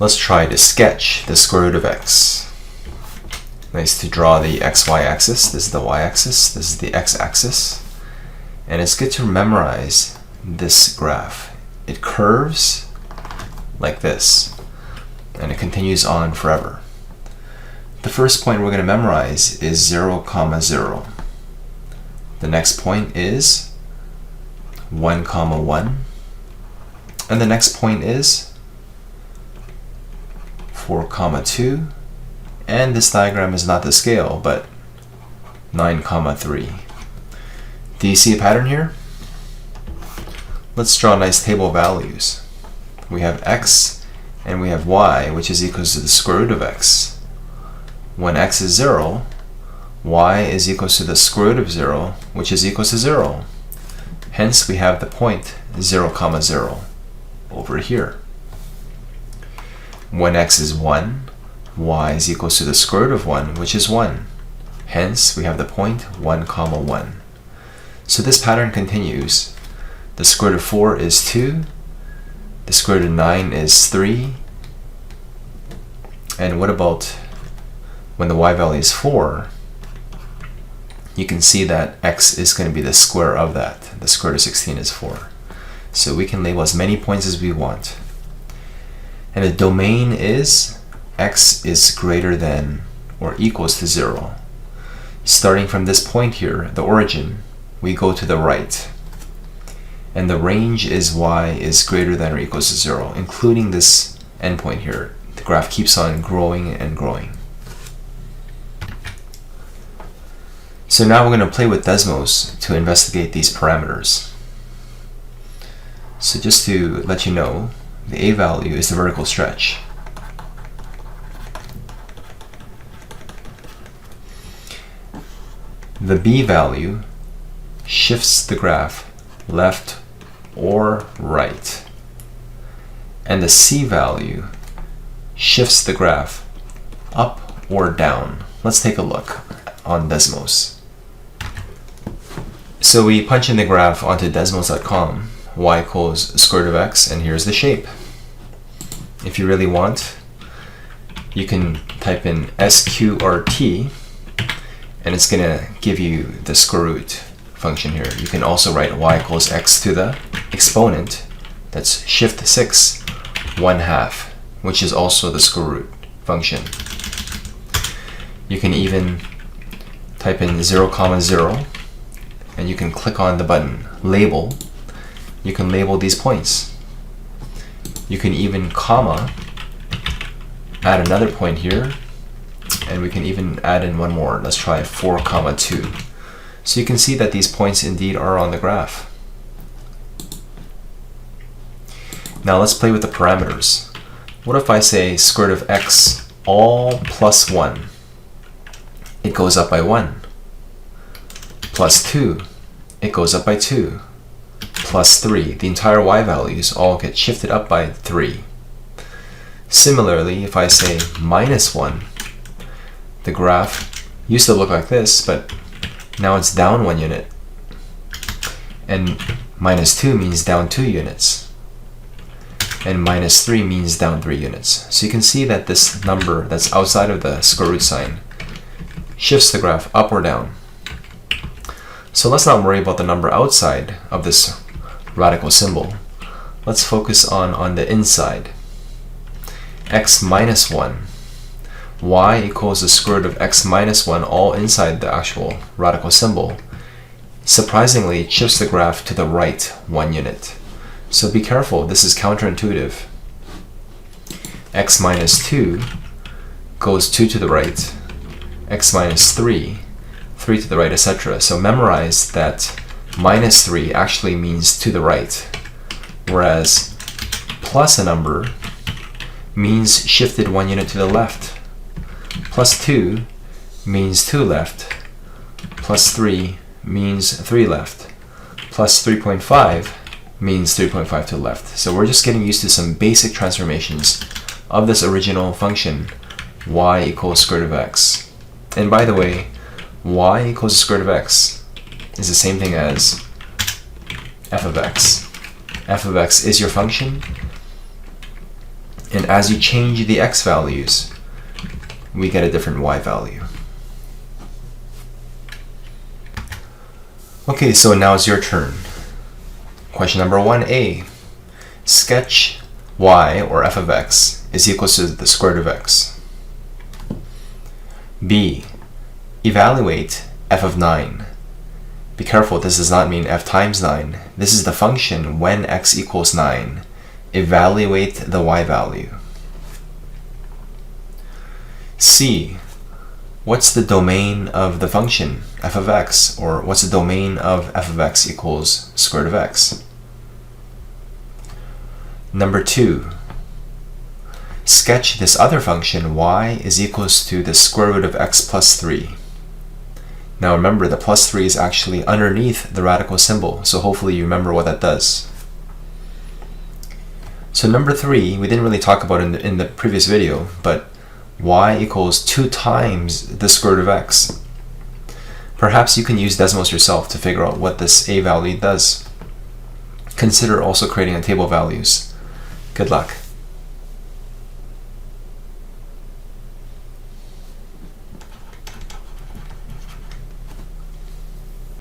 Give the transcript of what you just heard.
Let's try to sketch the square root of x. Nice to draw the xy axis. This is the y-axis. This is the x-axis. And it's good to memorize this graph. It curves like this, and it continues on forever. The first point we're going to memorize is 0, 0. The next point is 1, 1. And the next point is 4, 2. And this diagram is not to scale, but 9, 3. Do you see a pattern here? Let's draw a nice table of values. We have x and we have y, which is equals to the square root of x. When x is 0, y is equals to the square root of 0, which is equals to 0. Hence, we have the point 0, 0 over here. When x is 1, y is equals to the square root of 1, which is 1. Hence, we have the point 1, 1. So this pattern continues. The square root of 4 is 2. The square root of 9 is 3. And what about when the y value is 4? You can see that x is going to be the square of that. The square root of 16 is 4. So we can label as many points as we want. And the domain is x is greater than or equals to 0. Starting from this point here, the origin, we go to the right. And the range is y is greater than or equals to 0, including this endpoint here. The graph keeps on growing and growing. So now we're going to play with Desmos to investigate these parameters. So just to let you know, the a value is the vertical stretch. The b value shifts the graph left or right. And the c value shifts the graph up or down. Let's take a look on Desmos. So we punch in the graph onto desmos.com, y equals square root of x, and here's the shape. If you really want, you can type in sqrt, and it's going to give you the square root function here. You can also write y equals x to the exponent, that's shift 6, 1/2, which is also the square root function. You can even type in 0, 0, and you can click on the button label. You can label these points. You can even comma, add another point here, and we can even add in one more. Let's try 4, 2. So you can see that these points indeed are on the graph. Now let's play with the parameters. What if I say square root of x all plus 1? It goes up by 1. Plus 2, it goes up by 2. Plus 3, the entire y values all get shifted up by 3. Similarly, if I say minus 1, the graph used to look like this, but now it's down 1 unit. And minus 2 means down 2 units. And minus 3 means down 3 units. So you can see that this number that's outside of the square root sign shifts the graph up or down. So let's not worry about the number outside of this radical symbol. Let's focus on the inside. X minus 1. Y equals the square root of x minus 1 all inside the actual radical symbol. Surprisingly, it shifts the graph to the right 1 unit. So be careful, this is counterintuitive. X minus 2 goes 2 to the right. X minus 3, 3 to the right, etc. So memorize that minus 3 actually means to the right, whereas plus a number means shifted 1 unit to the left. Plus 2 means 2 left. Plus 3 means 3 left. Plus 3.5 means 3.5 to the left. So we're just getting used to some basic transformations of this original function, y equals square root of x. And by the way, y equals the square root of x is the same thing as f of x. F of x is your function, And as you change the x values, we get a different y value. Okay, so now it's your turn. Question number 1a. Sketch y, or f of x, is equal to the square root of x. B. Evaluate f of 9. Be careful, this does not mean f times 9. This is the function when x equals 9. Evaluate the y value. C. What's the domain of the function f of x, or what's the domain of f of x equals square root of x? Number 2. Sketch this other function y is equals to the square root of x plus 3. Now remember, the plus 3 is actually underneath the radical symbol, so hopefully you remember what that does. So number 3, we didn't really talk about in the previous video, but y equals 2 times the square root of x. Perhaps you can use Desmos yourself to figure out what this a value does. Consider also creating a table of values. Good luck.